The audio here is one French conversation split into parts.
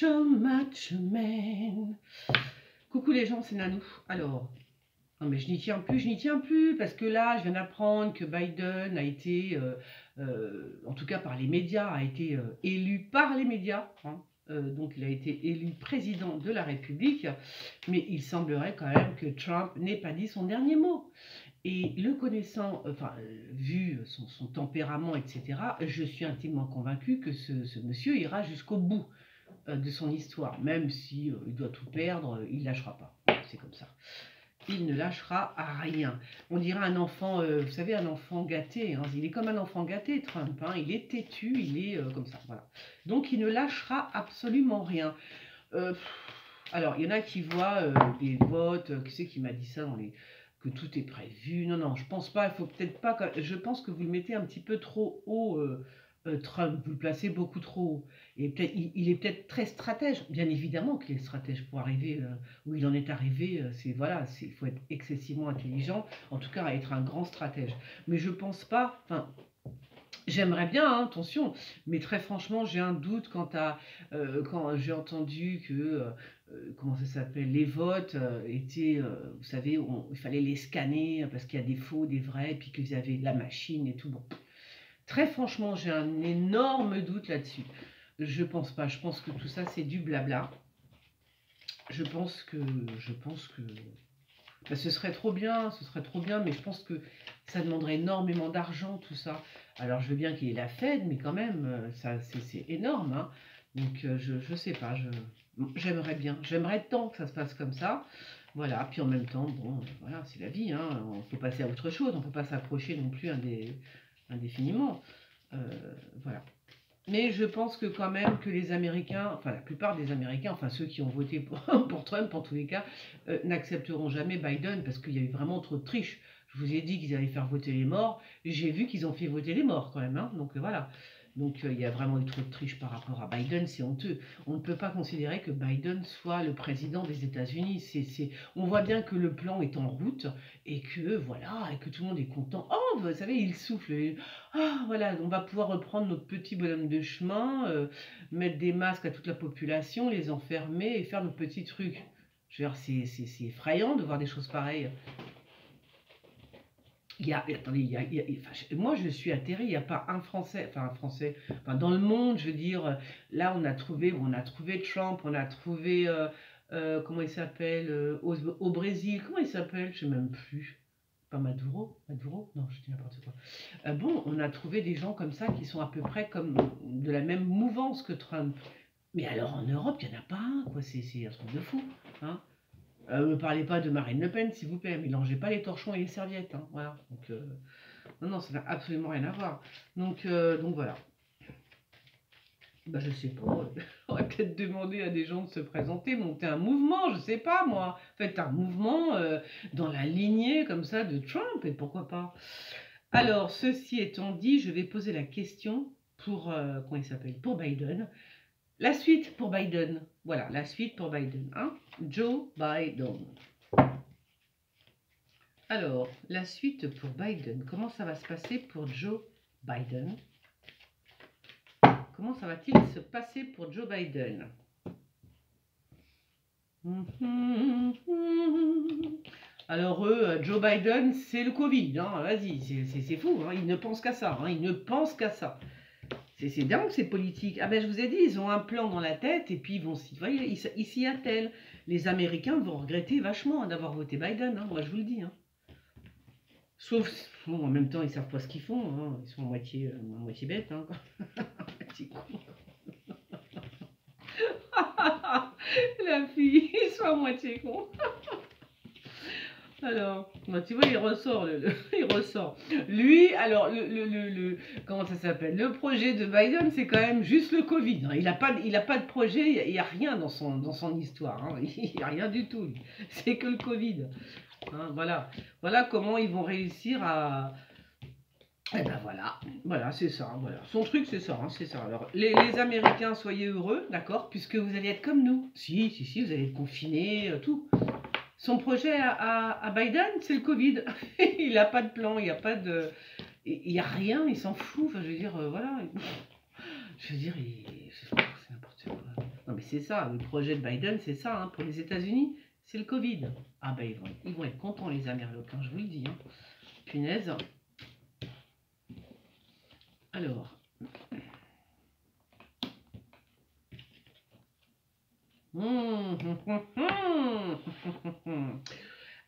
Macho man. Coucou les gens, c'est Nanou. Alors, non mais je n'y tiens plus, parce que là, je viens d'apprendre que Biden a été, en tout cas par les médias, a été élu par les médias. Donc il a été élu président de la République, mais il semblerait quand même que Trump n'ait pas dit son dernier mot. Et le connaissant, vu son tempérament, etc., je suis intimement convaincue que ce monsieur ira jusqu'au bout de son histoire. Même si il doit tout perdre, il ne lâchera pas. C'est comme ça. Il ne lâchera à rien. On dirait un enfant, vous savez, un enfant gâté. Hein. Il est comme un enfant gâté, Trump. Hein. Il est têtu, il est comme ça. Voilà. Donc il ne lâchera absolument rien. Alors, il y en a qui voient des votes. Qui c'est qui m'a dit ça dans les... que tout est prévu. Non, je pense pas. Il faut peut-être pas. Je pense que vous le mettez un petit peu trop haut, Trump. Vous le placez beaucoup trop haut. Et il est peut-être très stratège. Bien évidemment qu'il est stratège pour arriver où il en est arrivé. Il faut être excessivement intelligent. En tout cas, être un grand stratège. Mais je pense pas. Enfin. J'aimerais bien, hein, attention, mais très franchement, j'ai un doute quant à quand j'ai entendu que comment ça s'appelle, les votes étaient, vous savez, il fallait les scanner parce qu'il y a des faux, des vrais, et puis qu'ils avaient la machine et tout. Bon, très franchement, j'ai un énorme doute là-dessus. Je pense pas. Je pense que tout ça, c'est du blabla. Je pense que ce serait trop bien, mais je pense que ça demanderait énormément d'argent, tout ça. Alors, je veux bien qu'il y ait la Fed, mais quand même, c'est énorme. Hein. Donc, je sais pas, j'aimerais bien. J'aimerais tant que ça se passe comme ça. Voilà, puis en même temps, bon, voilà, c'est la vie. Hein. On peut passer à autre chose, on ne peut pas s'approcher non plus indéfiniment. Voilà. Mais je pense que quand même que les Américains, enfin la plupart des Américains, enfin ceux qui ont voté pour Trump en tous les cas, n'accepteront jamais Biden parce qu'il y a eu vraiment trop de triche. Je vous ai dit qu'ils allaient faire voter les morts, j'ai vu qu'ils ont fait voter les morts quand même, hein, donc voilà. Donc il y a vraiment eu trop de triche par rapport à Biden, c'est honteux. On ne peut pas considérer que Biden soit le président des États-Unis. On voit bien que le plan est en route et que voilà, et que tout le monde est content. Oh, vous savez, il souffle. Ah, voilà, on va pouvoir reprendre notre petit bonhomme de chemin, mettre des masques à toute la population, les enfermer et faire nos petits trucs. Je veux dire, c'est effrayant de voir des choses pareilles. Moi je suis atterrée, il n'y a pas un Français, dans le monde, je veux dire, là on a trouvé Trump, on a trouvé, comment il s'appelle, au Brésil, comment il s'appelle, je ne sais même plus. Pas Maduro? Non, je dis n'importe quoi. Bon, on a trouvé des gens comme ça qui sont à peu près comme de la même mouvance que Trump. Mais alors en Europe, il n'y en a pas un, quoi. C'est un truc de fou. Hein. Me parlez pas de Marine Le Pen, s'il vous plaît. Mélangez pas les torchons et les serviettes. Hein. Voilà. Donc, non, ça n'a absolument rien à voir. Donc voilà. Bah, je sais pas. On va peut-être demander à des gens de se présenter, monter un mouvement, je sais pas moi. Faites un mouvement dans la lignée comme ça de Trump, et pourquoi pas. Alors, ceci étant dit, je vais poser la question pour, comment il s'appelle, pour Biden. La suite pour Biden. Voilà, la suite pour Biden. Hein? Joe Biden. Alors, la suite pour Biden. Comment ça va se passer pour Joe Biden? Comment ça va-t-il se passer pour Joe Biden? Alors Joe Biden, c'est le Covid. Hein, vas-y, c'est fou. Hein, il ne pense qu'à ça. Hein, il ne pense qu'à ça. C'est dingue ces politiques. Ah ben je vous ai dit, ils ont un plan dans la tête et puis ils vont ils s'y attellent. Les Américains vont regretter vachement d'avoir voté Biden. Hein, moi je vous le dis. Hein. Sauf, bon, en même temps, ils savent pas ce qu'ils font. Hein. Ils sont à moitié bêtes. Hein. La fille, ils sont à moitié cons. Alors, tu vois, il ressort, il ressort. Lui, alors, comment ça s'appelle? Le projet de Biden, c'est quand même juste le Covid. Hein. Il n'a pas de projet, il n'y a rien dans son histoire. Hein. Il n'y a rien du tout. C'est que le Covid. Hein, voilà comment ils vont réussir à... Eh ben voilà, c'est ça. Voilà. Son truc, c'est ça, hein, c'est ça. Alors, les Américains, soyez heureux, d'accord, puisque vous allez être comme nous. Si, vous allez être confinés, tout. Son projet à Biden, c'est le Covid. Il n'a pas de plan, il n'y a pas de... Il n'y a rien, il s'en fout. Enfin, je veux dire, voilà. Je veux dire, c'est n'importe quoi. Non, mais c'est ça, le projet de Biden, c'est ça, hein, pour les États-Unis, c'est le Covid. Ah ben, ils vont être contents, les Américains, je vous le dis. Hein. Punaise. Alors.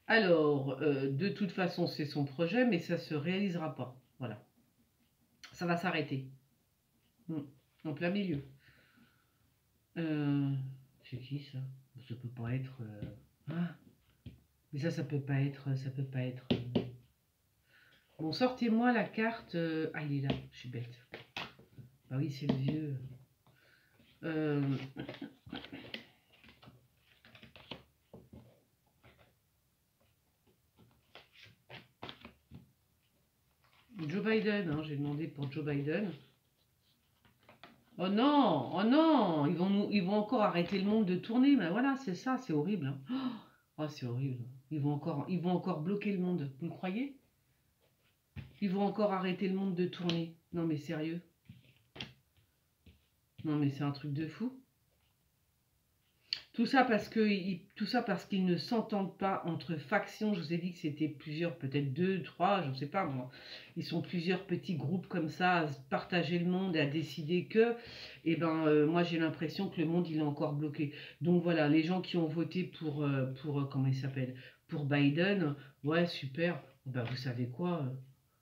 Alors, de toute façon, c'est son projet, mais ça ne se réalisera pas. Voilà. Ça va s'arrêter. En plein milieu. C'est qui ça? Ça peut pas être. Ah, mais ça peut pas être. Ça peut pas être. Bon, sortez-moi la carte. Ah, il est là. Je suis bête. Bah oui, c'est le vieux. Joe Biden, hein, j'ai demandé pour Joe Biden. Oh non, oh non, ils vont encore arrêter le monde de tourner. Mais voilà, c'est ça, c'est horrible. Hein. Oh, c'est horrible. Ils vont encore bloquer le monde. Vous le croyez? Ils vont encore arrêter le monde de tourner. Non mais sérieux? Non mais c'est un truc de fou. Tout ça parce qu'ils ne s'entendent pas entre factions. Je vous ai dit que c'était plusieurs, peut-être 2, 3, je ne sais pas moi. Ils sont plusieurs petits groupes comme ça à partager le monde et à décider que. Et ben moi j'ai l'impression que le monde il est encore bloqué. Donc voilà, les gens qui ont voté pour comment il s'appelle, pour Biden, ouais super. Ben vous savez quoi,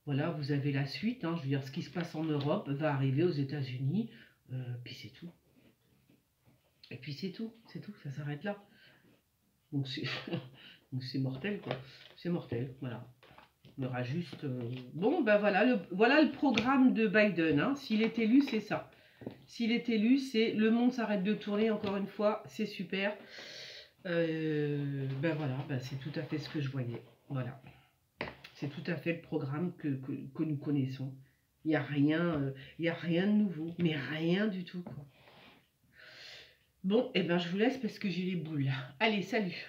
voilà, vous avez la suite. Hein, je veux dire, ce qui se passe en Europe va arriver aux États-Unis, puis c'est tout. Et puis c'est tout, ça s'arrête là. Donc c'est mortel quoi. C'est mortel, voilà. Il y aura juste. Bon, ben voilà le programme de Biden. Hein. S'il est élu, c'est ça. S'il est élu, c'est le monde s'arrête de tourner encore une fois, c'est super. Ben voilà, ben c'est tout à fait ce que je voyais. Voilà. C'est tout à fait le programme que nous connaissons. Il n'y a rien de nouveau, mais rien du tout quoi. Bon, et ben je vous laisse parce que j'ai les boules. Allez, salut!